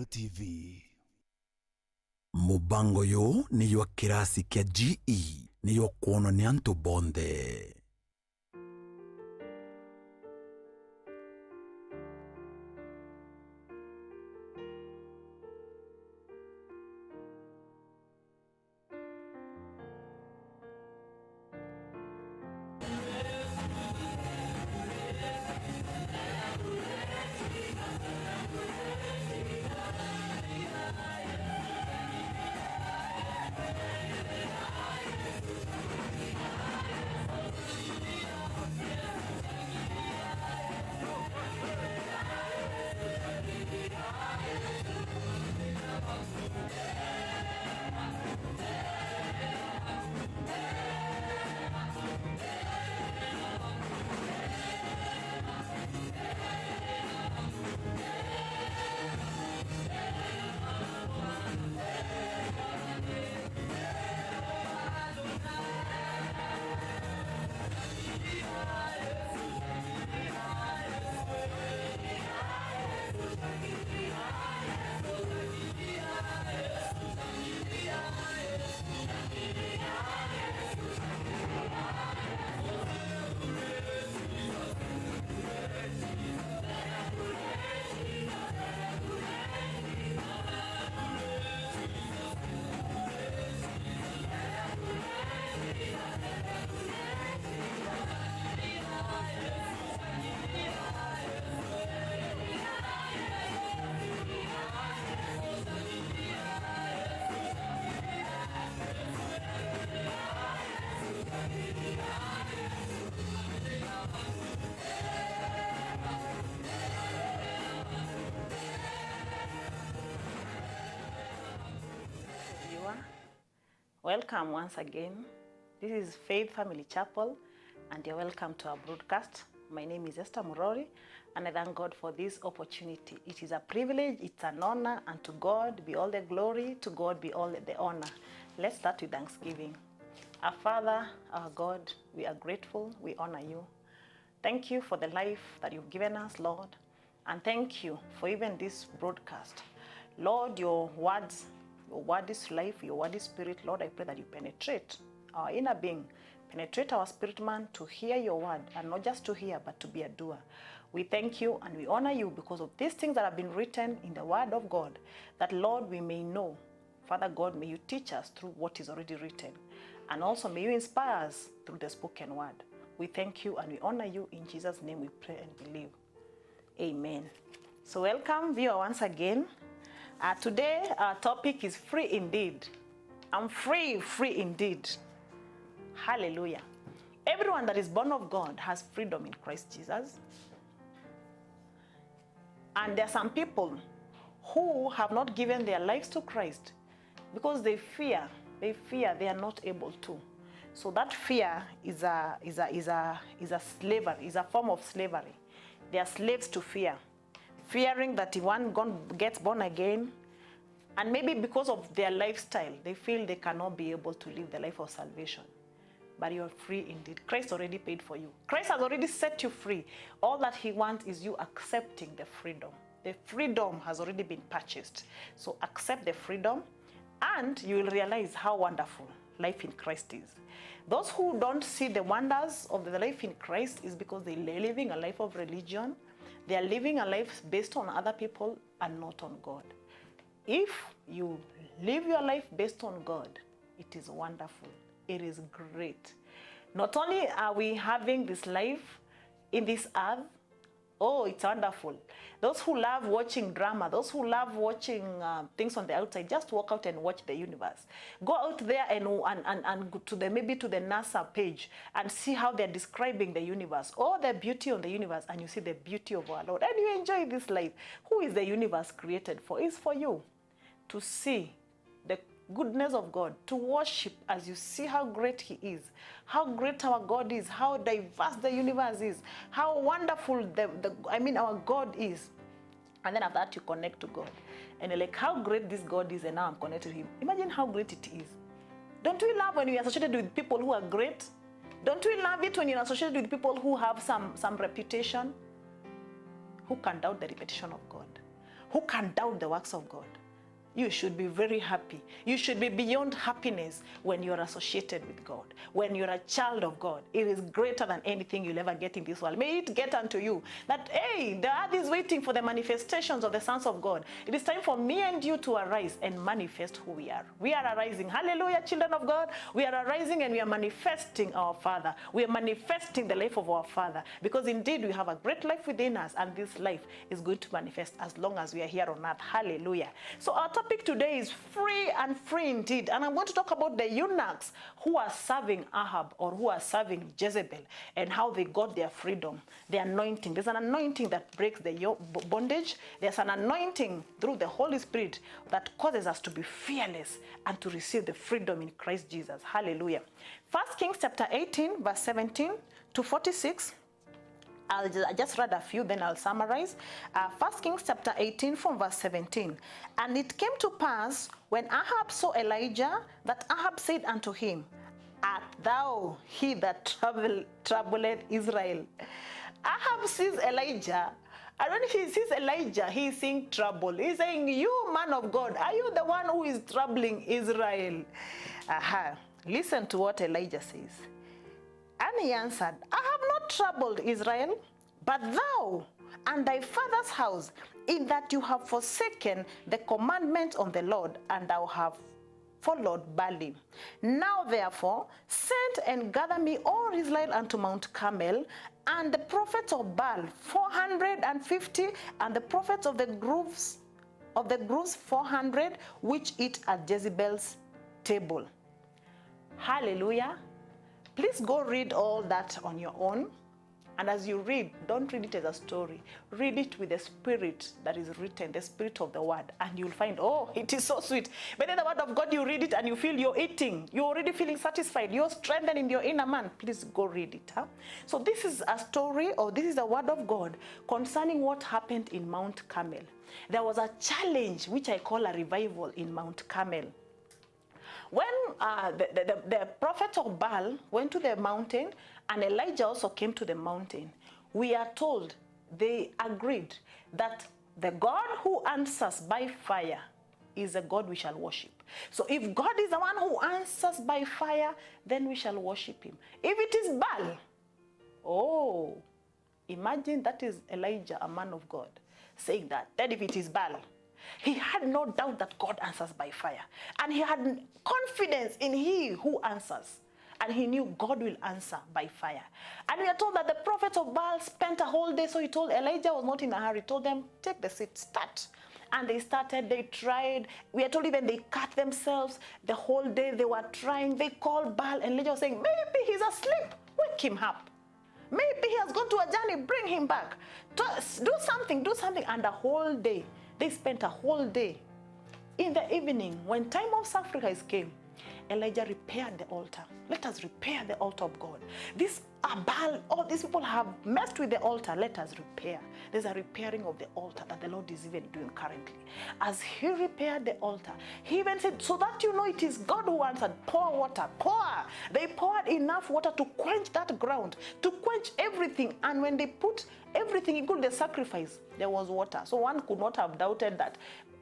Meru TV. Mubango yo ni wa kirasi kia GE ni yo kuono ni antu bonde. Welcome once again. This is Faith Family Chapel and you're welcome to our broadcast. My name is Esther Murori and I thank God for this opportunity. It is a privilege, it's an honor, and to God be all the glory, to God be all the honor. Let's start with thanksgiving. Our Father, our God, we are grateful, we honor you. Thank you for the life that you've given us, Lord, and thank you for even this broadcast. Lord, your word is life, your word is spirit. Lord, I pray that you penetrate our inner being, penetrate our spirit man to hear your word, and not just to hear, but to be a doer. We thank you and we honor you because of these things that have been written in the word of God, that Lord, we may know. Father God, may you teach us through what is already written, and also may you inspire us through the spoken word. We thank you and we honor you. In Jesus' name we pray and believe. Amen. So welcome, viewer, once again. Today our topic is free indeed. I'm free indeed. Hallelujah. Everyone that is born of God has freedom in Christ Jesus. And there are some people who have not given their lives to Christ because they fear they are not able to. So that fear is a slavery, is a form of slavery. They are slaves to fear. Fearing that if one gets born again, and maybe because of their lifestyle, they feel they cannot be able to live the life of salvation. But you are free indeed. Christ already paid for you. Christ has already set you free. All that he wants is you accepting the freedom. The freedom has already been purchased. So accept the freedom and you will realize how wonderful life in Christ is. Those who don't see the wonders of the life in Christ is because they're living a life of religion. They are living a life based on other people and not on God. If you live your life based on God, it is wonderful. It is great. Not only are we having this life in this earth, oh, it's wonderful. Those who love watching drama, those who love watching things on the outside, just walk out and watch the universe. Go out there and go to maybe to the NASA page and see how they're describing the universe, or the beauty on the universe, and you see the beauty of our Lord. And you enjoy this life. Who is the universe created for? It's for you to see the goodness of God, to worship as you see how great he is, how great our God is, how diverse the universe is, how wonderful our God is. And then after that you connect to God and you're like, how great this God is, and now I'm connected to him. Imagine how great it is. Don't we love when we are associated with people who are great? Don't we love it when you're associated with people who have some reputation? Who can doubt the reputation of God? Who can doubt the works of God? You should be very happy. You should be beyond happiness when you're associated with God. When you're a child of God, it is greater than anything you'll ever get in this world. May it get unto you that, hey, the earth is waiting for the manifestations of the sons of God. It is time for me and you to arise and manifest who we are. We are arising. Hallelujah, children of God. We are arising and we are manifesting our Father. We are manifesting the life of our Father, because indeed we have a great life within us, and this life is going to manifest as long as we are here on earth. Hallelujah. So our topic today is free and free indeed, and I'm going to talk about the eunuchs who are serving Ahab, or who are serving Jezebel, and how they got their freedom, the anointing. There's an anointing that breaks the bondage. There's an anointing through the Holy Spirit that causes us to be fearless and to receive the freedom in Christ Jesus. Hallelujah. 1 Kings chapter 18 verse 17 to 46. I just read a few, then I'll summarize. 1 Kings chapter 18 from verse 17. And it came to pass, when Ahab saw Elijah, that Ahab said unto him, Art thou he that troubleth Israel? Ahab sees Elijah, and when he sees Elijah, he is seeing trouble. He's saying, you man of God, are you the one who is troubling Israel? Listen to what Elijah says. And he answered, I have not troubled Israel, but thou and thy father's house, in that you have forsaken the commandment of the Lord, and thou have followed Baalim. Now therefore send and gather me all Israel unto Mount Carmel, and the prophets of Baal 450, and the prophets of the groves 400, which eat at Jezebel's table. Hallelujah. Please go read all that on your own. And as you read, don't read it as a story. Read it with the spirit that is written, the spirit of the word. And you'll find, oh, it is so sweet. But in the word of God, you read it and you feel you're eating. You're already feeling satisfied. You're strengthened in your inner man. Please go read it. So this is a story, or this is the word of God concerning what happened in Mount Carmel. There was a challenge, which I call a revival in Mount Carmel. When the prophet of Baal went to the mountain, and Elijah also came to the mountain, we are told they agreed that the God who answers by fire is a God we shall worship. So if God is the one who answers by fire, then we shall worship him. If it is Baal, oh, imagine that is Elijah, a man of God, saying that. Then if it is Baal, he had no doubt that God answers by fire. And he had confidence in he who answers. And he knew God will answer by fire. And we are told that the prophets of Baal spent a whole day. So he told Elijah was not in a hurry. He told them, take the seat, start. And they started, they tried. We are told even they cut themselves. The whole day they were trying. They called Baal, and Elijah was saying, maybe he's asleep. Wake him up. Maybe he has gone to a journey. Bring him back. Do something, do something. And the whole day, they spent a whole day. In the evening, when time of sacrifice came, Elijah repaired the altar. Let us repair the altar of God. This Baal, all these people have messed with the altar. Let us repair. There's a repairing of the altar that the Lord is even doing currently. As he repaired the altar, he even said, so that you know it is God who answered, pour water, pour. They poured enough water to quench that ground, to quench everything. And when they put everything, including the sacrifice, there was water. So one could not have doubted that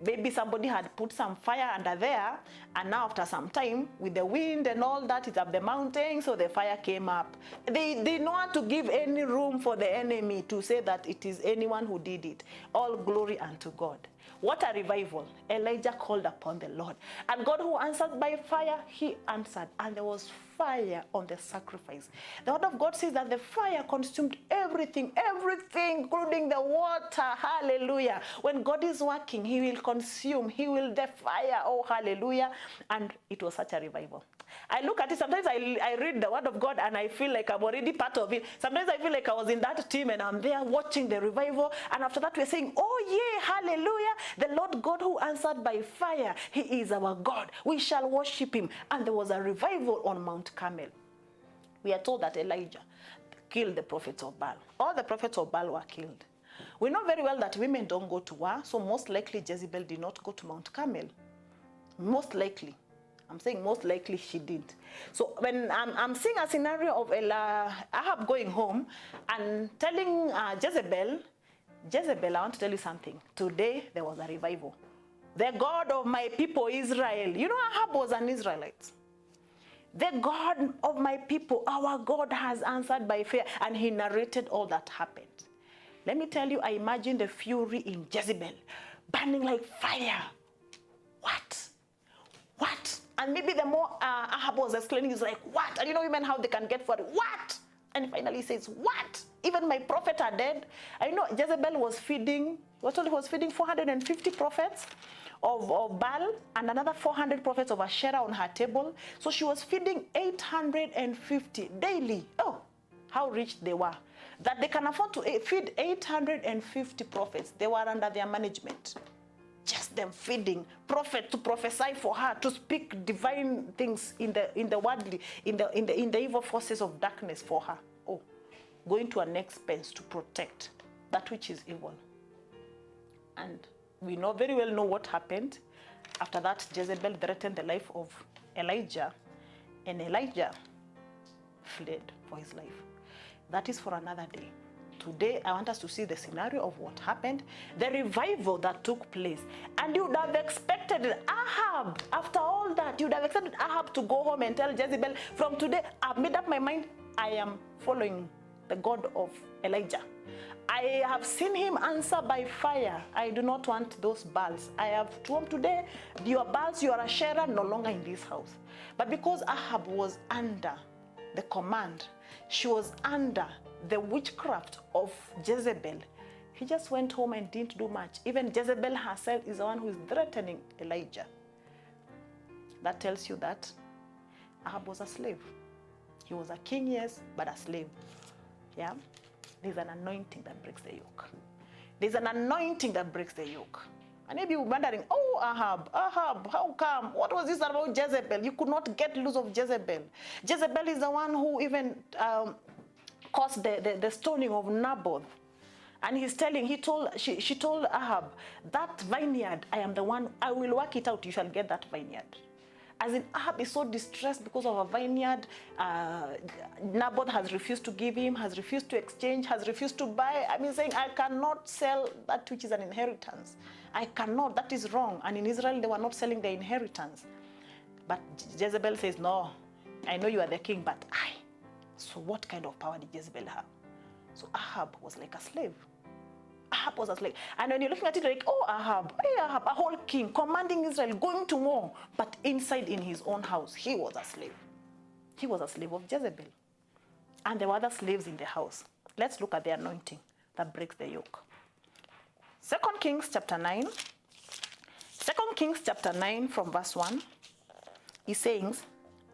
maybe somebody had put some fire under there, and now after some time, with the wind and all that, it's up the mountain, so the fire came up. They didn't want to give any room for the enemy to say that it is anyone who did it. All glory unto God. What a revival. Elijah called upon the Lord. And God who answered by fire, he answered. And there was fire on the sacrifice. The word of God says that the fire consumed everything, including the water. Hallelujah. When God is working, he will consume, he will fire. Oh, hallelujah. And it was such a revival. I look at it, sometimes I read the word of God and I feel like I'm already part of it. Sometimes I feel like I was in that team and I'm there watching the revival. And after that we're saying, oh yeah, hallelujah. The Lord God who answered by fire, he is our God. We shall worship him. And there was a revival on Mount Carmel. We are told that Elijah killed the prophets of Baal. All the prophets of Baal were killed. We know very well that women don't go to war, so most likely Jezebel did not go to Mount Carmel. Most likely. I'm saying most likely she did. So when I'm seeing a scenario of Ahab going home and telling Jezebel, Jezebel, I want to tell you something. Today, there was a revival. The God of my people, Israel. You know, Ahab was an Israelite. The God of my people, our God has answered by fire. And he narrated all that happened. Let me tell you, I imagine the fury in Jezebel, burning like fire. What? What? And maybe the more Ahab was explaining, he's like, what? And you know women, how they can get for it. What? And finally he says, what? Even my prophets are dead. I know Jezebel was feeding, he was feeding 450 prophets of Baal and another 400 prophets of Asherah on her table. So she was feeding 850 daily. Oh, how rich they were. That they can afford to feed 850 prophets. They were under their management. Just them feeding prophet to prophesy for her, to speak divine things in the worldly, in the evil forces of darkness for her. Oh, going to an expense to protect that which is evil. And we very well know what happened. After that, Jezebel threatened the life of Elijah, and Elijah fled for his life. That is for another day. Today, I want us to see the scenario of what happened, the revival that took place. And you would have expected Ahab, after all that, you would have expected Ahab to go home and tell Jezebel, from today, I've made up my mind, I am following the God of Elijah. I have seen him answer by fire. I do not want those Baals. I have told today, your Baals, your Asherah, no longer in this house. But because Ahab was under the command, she was under the witchcraft of Jezebel, he just went home and didn't do much. Even Jezebel herself is the one who is threatening Elijah. That tells you that Ahab was a slave. He was a king, yes, but a slave. Yeah? There's an anointing that breaks the yoke. There's an anointing that breaks the yoke. And maybe you're wondering, oh, Ahab, how come? What was this about Jezebel? You could not get loose of Jezebel. Jezebel is the one who even caused the stoning of Naboth. And she told Ahab, that vineyard, I am the one, I will work it out, you shall get that vineyard. As in, Ahab is so distressed because of a vineyard. Naboth has refused to give him, has refused to exchange, has refused to buy. I mean, saying, I cannot sell that which is an inheritance. I cannot, that is wrong. And in Israel, they were not selling their inheritance. But Jezebel says, no, I know you are the king, but I. So what kind of power did Jezebel have? So Ahab was like a slave. Ahab was a slave. And when you're looking at it like, oh, Ahab, a whole king, commanding Israel, going to war. But inside in his own house, he was a slave. He was a slave of Jezebel. And there were other slaves in the house. Let's look at the anointing that breaks the yoke. 2 Kings chapter 9. 2 Kings chapter 9 from verse 1. He says,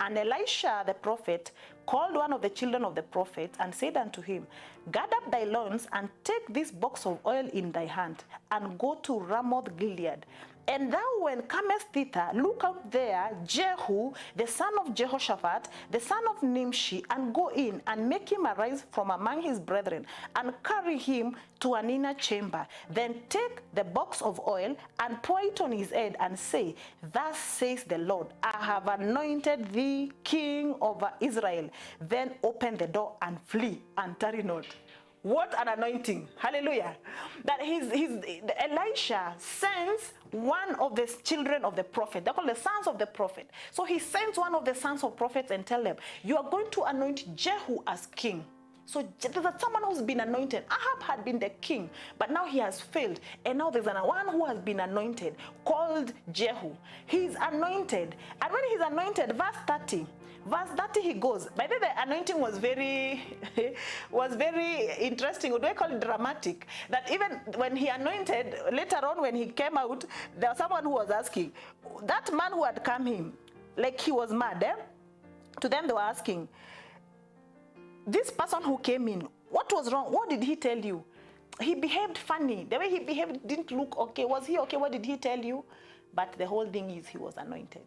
and Elisha the prophet called one of the children of the prophet and said unto him, gird up thy loins and take this box of oil in thy hand and go to Ramoth Gilead. And thou, when comest thither, look out there Jehu, the son of Jehoshaphat, the son of Nimshi, and go in and make him arise from among his brethren, and carry him to an inner chamber. Then take the box of oil and pour it on his head, and say, thus says the Lord, I have anointed thee king over Israel. Then open the door and flee, and tarry not. What an anointing. Hallelujah. That Elisha sends one of the children of the prophet. They're called the sons of the prophet. So he sends one of the sons of prophets and tell them, you are going to anoint Jehu as king. So there's someone who's been anointed. Ahab had been the king, but now he has failed. And now there's one who has been anointed called Jehu. He's anointed. And when he's anointed, verse 30 he goes. By the way, the anointing was very interesting. Or do I call it dramatic? That even when he anointed, later on when he came out, there was someone who was asking, that man who had come in, like he was mad. To them they were asking, this person who came in, what was wrong? What did he tell you? He behaved funny. The way he behaved didn't look okay. Was he okay? What did he tell you? But the whole thing is he was anointed.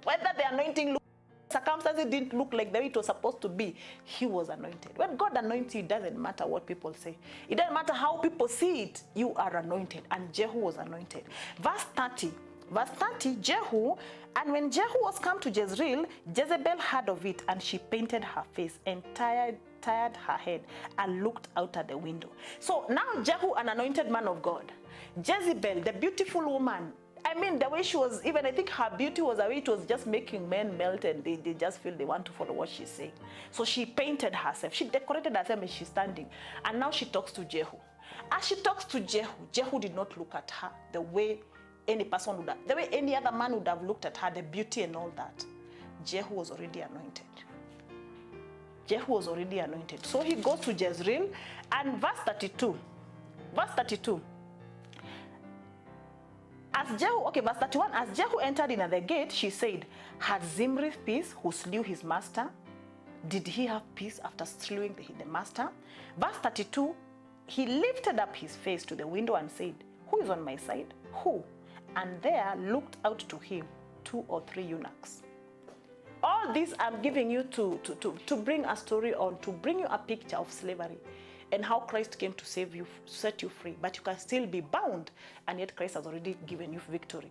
Whether the anointing looked, circumstances didn't look like the way it was supposed to be, he was anointed. When God anoints you, it doesn't matter what people say. It doesn't matter how people see it. You are anointed. And Jehu was anointed. Verse 30, Jehu, and when Jehu was come to Jezreel, Jezebel heard of it, and she painted her face and tied tired her head and looked out at the window. So now Jehu, an anointed man of God, Jezebel, the beautiful woman, I mean, the way she was, even I think her beauty was a way it was just making men melt, and they just feel they want to follow what she's saying. So she painted herself, she decorated herself, and she's standing. And now she talks to Jehu. As she talks to Jehu, Jehu did not look at her the way any person would have, the way any other man would have looked at her, the beauty and all that. Jehu was already anointed. Jehu was already anointed. So he goes to Jezreel, and verse 32. Verse 32. Verse 31, as Jehu entered in at the gate, she said, had Zimri peace who slew his master? Did he have peace after slewing the master? Verse 32, he lifted up his face to the window and said, who is on my side? Who? And there looked out to him 2 or 3 eunuchs. All this I'm giving you to bring a story on, to bring you a picture of slavery and how Christ came to save you, set you free. But you can still be bound, and yet Christ has already given you victory.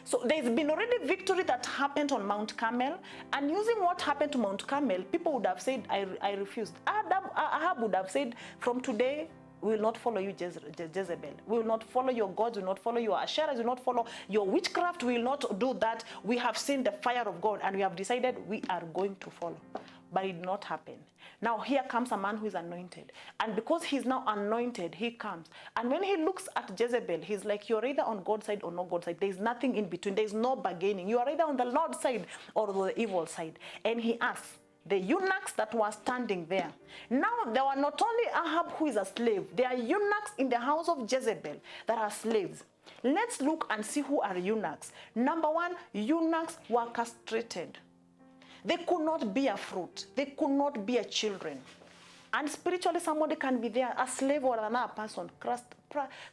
So there's been already victory that happened on Mount Carmel, and using what happened to Mount Carmel, people would have said, I refused. Ahab would have said, from today, we will not follow you, Jezebel. We will not follow your gods, we will not follow your Asherahs, we will not follow your witchcraft, we will not do that. We have seen the fire of God, and we have decided we are going to follow. But it did not happen. Now here comes a man who is anointed. And because he's now anointed, he comes. And when he looks at Jezebel, he's like, you're either on God's side or no God's side. There's nothing in between. There's no bargaining. You are either on the Lord's side or the evil side. And he asks the eunuchs that were standing there. Now there were not only Ahab who is a slave. There are eunuchs in the house of Jezebel that are slaves. Let's look and see who are eunuchs. Number one, eunuchs were castrated. They could not bear fruit. They could not bear children. And spiritually, somebody can be there, a slave or another person,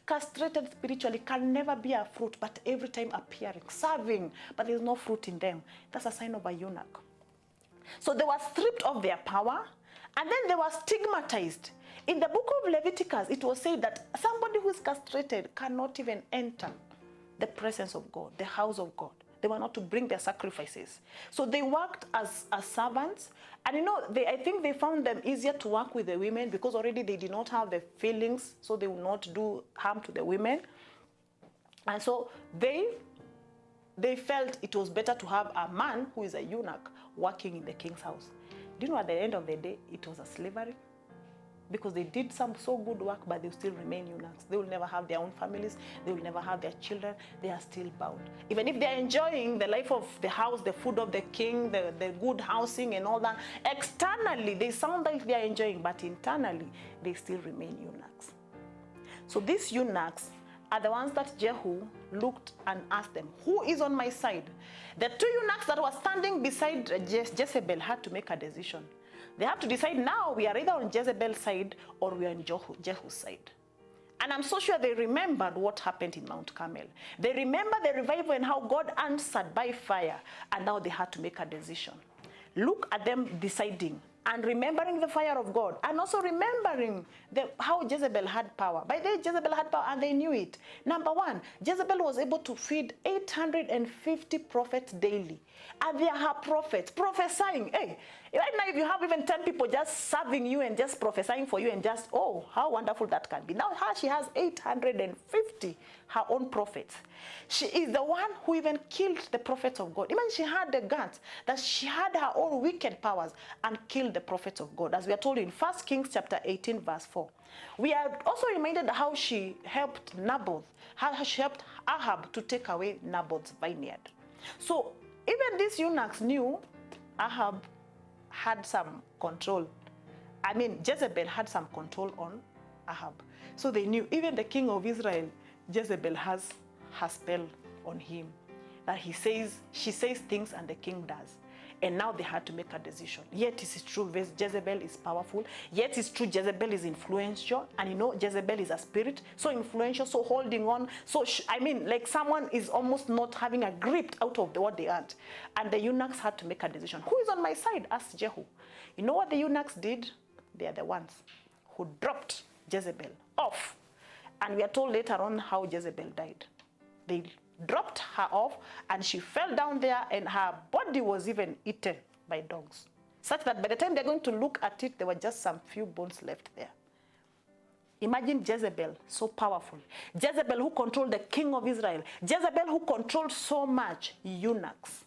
castrated spiritually, can never bear fruit, but every time appearing, serving, but there's no fruit in them. That's a sign of a eunuch. So they were stripped of their power, and then they were stigmatized. In the book of Leviticus, it was said that somebody who is castrated cannot even enter the presence of God, the house of God. They were not to bring their sacrifices. So they worked as servants. And you know, I think they found them easier to work with the women because already they did not have the feelings, so they would not do harm to the women. And so they felt it was better to have a man who is a eunuch working in the king's house. Do you know, at the end of the day, it was a slavery? Because they did some so good work, but they still remain eunuchs. They will never have their own families. They will never have their children. They are still bound. Even if they are enjoying the life of the house, the food of the king, the good housing and all that, externally, they sound like they are enjoying, but internally, they still remain eunuchs. So these eunuchs are the ones that Jehu looked and asked them, who is on my side? The 2 eunuchs that were standing beside Jezebel had to make a decision. They have to decide now, we are either on Jezebel's side or we are on Jehu's side. And I'm so sure they remembered what happened in Mount Carmel. They remember the revival and how God answered by fire. And now they had to make a decision. Look at them deciding and remembering the fire of God, and also remembering how Jezebel had power. By the way, Jezebel had power, and they knew it. Number one, Jezebel was able to feed 850 prophets daily. And they are her prophets, prophesying. Hey, right now, if you have even 10 people just serving you and just prophesying for you and just, oh, how wonderful that can be. Now she has 850, her own prophets. She is the one who even killed the prophets of God. Even she had the guts that she had her own wicked powers and killed the prophets of God. As we are told in 1 Kings chapter 18, verse 4. We are also reminded how she helped Naboth, how she helped Ahab to take away Naboth's vineyard. So even these eunuchs knew Ahab had some control. I mean, Jezebel had some control on Ahab. So they knew even the king of Israel, Jezebel has her spell on him. That she says things and the king does. And now they had to make a decision. Yet it is true, Jezebel is powerful. Yet it's true, Jezebel is influential. And you know, Jezebel is a spirit, so influential, so holding on. So, I mean, like someone is almost not having a grip out of what they aren't. And the eunuchs had to make a decision. Who is on my side? Asked Jehu. You know what the eunuchs did? They are the ones who dropped Jezebel off. And we are told later on how Jezebel died. They dropped her off, and she fell down there, and her body was even eaten by dogs. such that by the time they're going to look at it, there were just some few bones left there. Imagine Jezebel, so powerful. Jezebel who controlled the king of Israel. Jezebel who controlled so much eunuchs.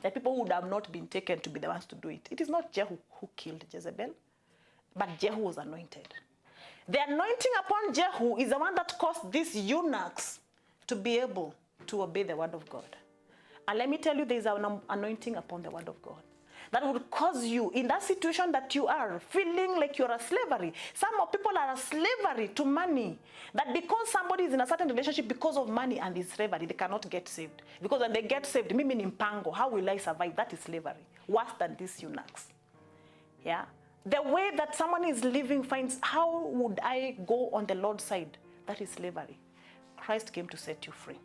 The people who would have not been taken to be the ones to do it. It is not Jehu who killed Jezebel, but Jehu was anointed. The anointing upon Jehu is the one that caused these eunuchs to be able to obey the word of God. And let me tell you, there is an anointing upon the word of God that will cause you, in that situation that you are, feeling like you're a slavery. Some people are a slavery to money. That because somebody is in a certain relationship because of money and is slavery, they cannot get saved. Because when they get saved, mimi ni mpango, how will I survive? That is slavery. Worse than these eunuchs. Yeah? The way that someone is living finds, how would I go on the Lord's side? That is slavery. Christ came to set you free.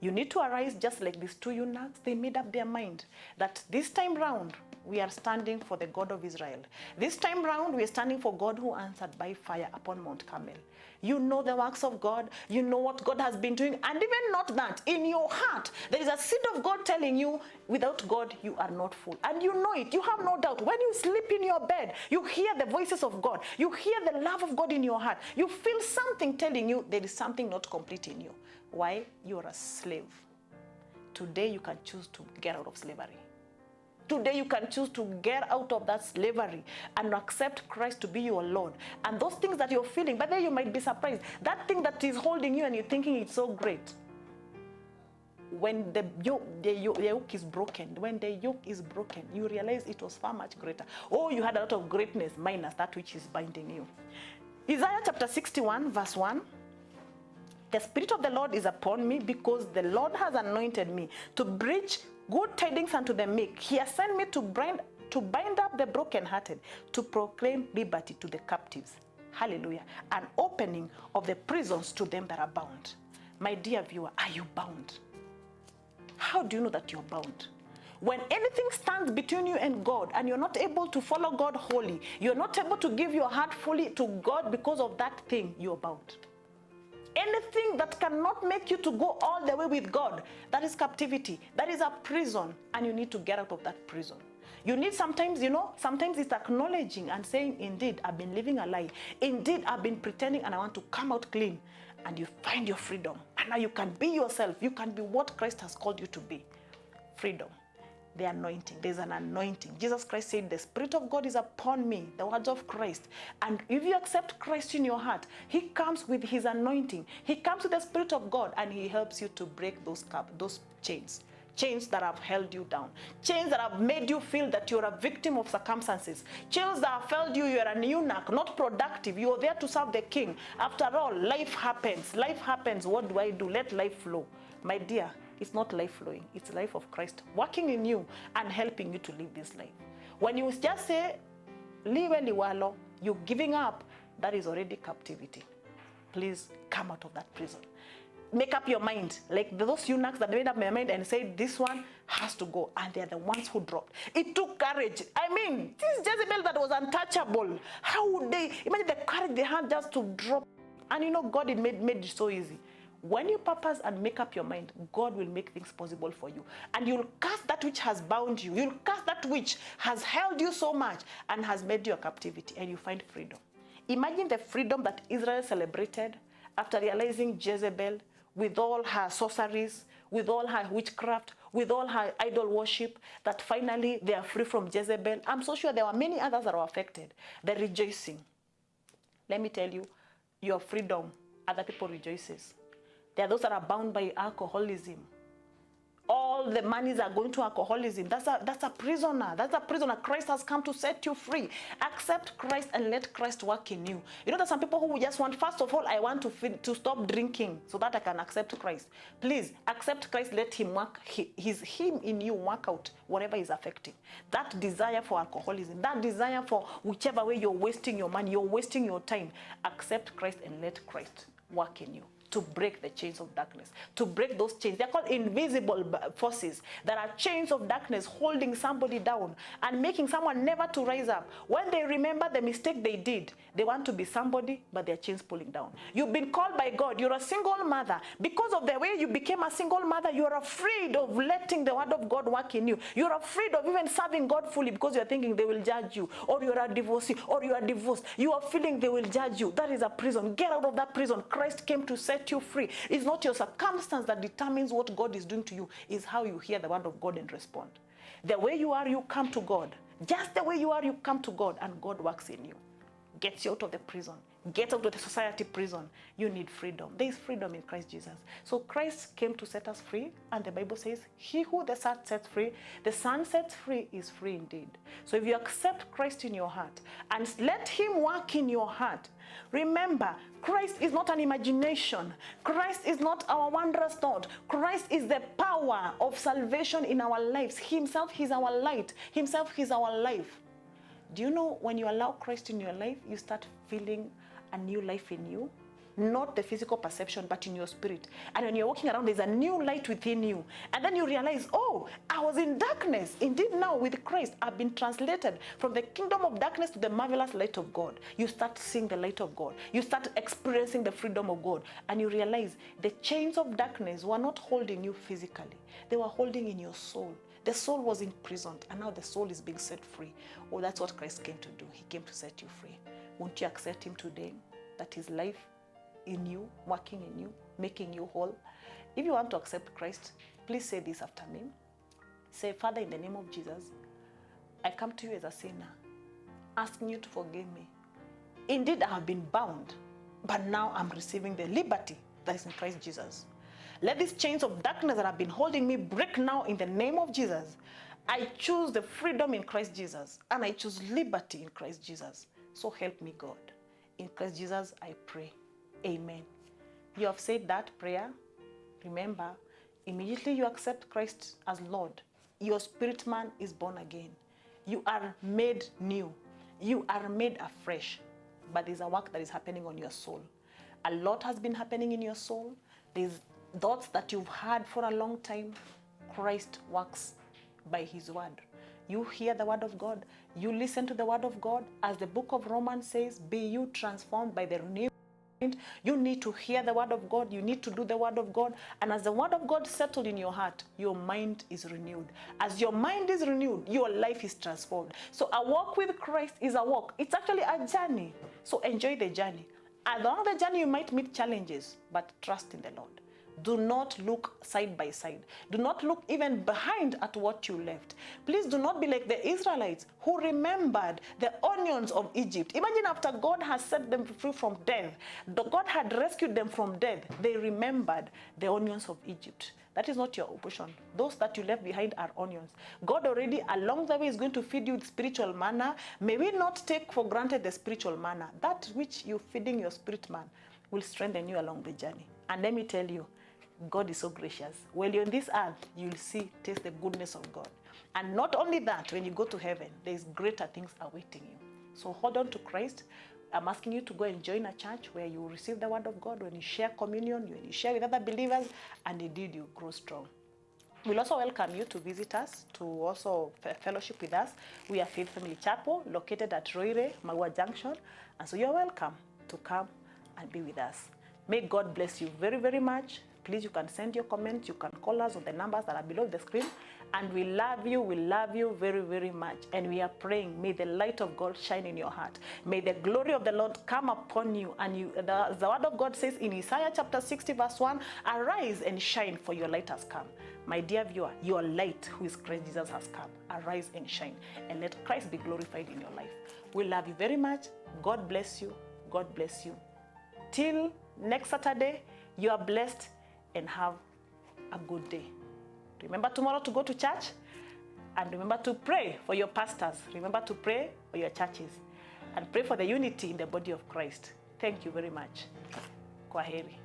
You need to arise just like these two eunuchs. They made up their mind that this time round, we are standing for the God of Israel. This time round, we are standing for God who answered by fire upon Mount Carmel. You know the works of God. You know what God has been doing. And even not that, in your heart, there is a seed of God telling you, without God, you are not full. And you know it. You have no doubt. When you sleep in your bed, you hear the voices of God. You hear the love of God in your heart. You feel something telling you there is something not complete in you. Why? You are a slave. Today, you can choose to get out of slavery. Today you can choose to get out of that slavery and accept Christ to be your Lord. And those things that you're feeling, but then you might be surprised. That thing that is holding you and you're thinking it's so great. When the yoke is broken, you realize it was far much greater. Oh, you had a lot of greatness minus that which is binding you. Isaiah chapter 61 verse 1. The Spirit of the Lord is upon me because the Lord has anointed me to preach good tidings unto the meek. He has sent me to bind up the brokenhearted, to proclaim liberty to the captives. Hallelujah. An opening of the prisons to them that are bound. My dear viewer, are you bound? How do you know that you're bound? When anything stands between you and God and you're not able to follow God wholly, you're not able to give your heart fully to God because of that thing, you're bound. Anything that cannot make you to go all the way with God, that is captivity. That is a prison, and you need to get out of that prison. You need sometimes it's acknowledging and saying, indeed, I've been living a lie. Indeed, I've been pretending and I want to come out clean. And you find your freedom. And now you can be yourself. You can be what Christ has called you to be. Freedom. The anointing. There's an anointing. Jesus Christ said, the Spirit of God is upon me, the words of Christ. And if you accept Christ in your heart, He comes with His anointing. He comes with the Spirit of God and He helps you to break those chains. Chains that have held you down. Chains that have made you feel that you're a victim of circumstances. Chains that have held you, you're an eunuch, not productive. You're there to serve the King. After all, life happens. Life happens. What do I do? Let life flow. My dear, it's not life flowing. It's the life of Christ working in you and helping you to live this life. When you just say, liwe liwalo, you're giving up, that is already captivity. Please come out of that prison. Make up your mind. Like those eunuchs that made up their mind and said, this one has to go. And they're the ones who dropped. It took courage. I mean, this Jezebel that was untouchable. How would they, imagine the courage they had just to drop. And you know, God made it so easy. When you purpose and make up your mind, God will make things possible for you. And you'll cast that which has bound you. You'll cast that which has held you so much and has made you a captivity. And you find freedom. Imagine the freedom that Israel celebrated after realizing Jezebel, with all her sorceries, with all her witchcraft, with all her idol worship, that finally they are free from Jezebel. I'm so sure there were many others that were affected. They're rejoicing. Let me tell you, your freedom, other people rejoices. There are those that are bound by alcoholism. All the monies are going to alcoholism. That's a prisoner. That's a prisoner. Christ has come to set you free. Accept Christ and let Christ work in you. You know, there's some people who just want, first of all, I want to stop drinking so that I can accept Christ. Please, accept Christ. Let Him work. Him in you work out whatever is affecting. That desire for alcoholism, that desire for whichever way you're wasting your money, you're wasting your time. Accept Christ and let Christ work in you. to break the chains of darkness, to break those chains. They're called invisible forces that are chains of darkness holding somebody down and making someone never to rise up. When they remember the mistake they did, they want to be somebody, but their chains pulling down. You've been called by God. You're a single mother. Because of the way you became a single mother, you're afraid of letting the word of God work in you. You're afraid of even serving God fully because you're thinking they will judge you, or you're a divorcee, or you are divorced. You are feeling they will judge you. That is a prison. Get out of that prison. Christ came to set you free. It's not your circumstance that determines what God is doing to you. It's how you hear the word of God and respond. The way you are, you come to God. Just the way you are, you come to God, and God works in you. Gets you out of the prison. Get out of the society prison. You need freedom. There is freedom in Christ Jesus. So Christ came to set us free, and the Bible says, he who the Son sets free, the Son sets free is free indeed. So if you accept Christ in your heart and let him work in your heart, remember, Christ is not an imagination. Christ is not our wondrous thought. Christ is the power of salvation in our lives. Himself is our light. Himself is our life. Do you know when you allow Christ in your life, you start feeling a new life in you? Not the physical perception, but in your spirit. And when you're walking around, there's a new light within you. And then you realize, oh, I was in darkness. Indeed, now with Christ, I've been translated from the kingdom of darkness to the marvelous light of God. You start seeing the light of God. You start experiencing the freedom of God. And you realize the chains of darkness were not holding you physically. They were holding in your soul. The soul was imprisoned, and now the soul is being set free. Oh, that's what Christ came to do. He came to set you free. Won't you accept him today? That his life in you, working in you, making you whole. If you want to accept Christ, please say this after me. Say, Father, in the name of Jesus, I come to you as a sinner, asking you to forgive me. Indeed, I have been bound, but now I'm receiving the liberty that is in Christ Jesus. Let these chains of darkness that have been holding me break now in the name of Jesus. I choose the freedom in Christ Jesus, and I choose liberty in Christ Jesus. So help me, God. In Christ Jesus, I pray. Amen. You have said that prayer. Remember, immediately you accept Christ as Lord, your spirit man is born again. You are made new. You are made afresh. But there's a work that is happening on your soul. A lot has been happening in your soul. There's thoughts that you've had for a long time. Christ works by his word. You hear the word of God. You listen to the word of God. As the book of Romans says, be you transformed by the renewal. You need to hear the word of God. You need to do the word of God. And as the word of God settled in your heart, your mind is renewed. As your mind is renewed, your life is transformed. So a walk with Christ is a walk. It's actually a journey. So enjoy the journey. Along the journey, you might meet challenges, but trust in the Lord. Do not look side by side. Do not look even behind at what you left. Please do not be like the Israelites who remembered the onions of Egypt. Imagine after God has set them free from death, God had rescued them from death, they remembered the onions of Egypt. That is not your portion. Those that you left behind are onions. God already along the way is going to feed you with spiritual manna. May we not take for granted the spiritual manna. That which you're feeding your spirit man will strengthen you along the journey. And let me tell you, God is so gracious. While you're on this earth, you'll taste the goodness of God. And not only that, when you go to heaven, there's greater things awaiting you. So hold on to Christ. I'm asking you to go and join a church where you receive the word of God, when you share communion, when you share with other believers, and indeed you grow strong. We'll also welcome you to visit us, to also fellowship with us. We are Faith Family Chapel, located at Roire, Magua Junction. And so you're welcome to come and be with us. May God bless you very, very much. Please, you can send your comments. You can call us on the numbers that are below the screen. And we love you very, very much. And we are praying, may the light of God shine in your heart. May the glory of the Lord come upon you. And the word of God says in Isaiah chapter 60 verse 1, arise and shine, for your light has come. My dear viewer, your light, who is Christ Jesus, has come. Arise and shine. And let Christ be glorified in your life. We love you very much. God bless you. God bless you. Till next Saturday, you are blessed and have a good day. Remember tomorrow to go to church, and remember to pray for your pastors. Remember to pray for your churches, and pray for the unity in the body of Christ. Thank you very much. Kwaheri.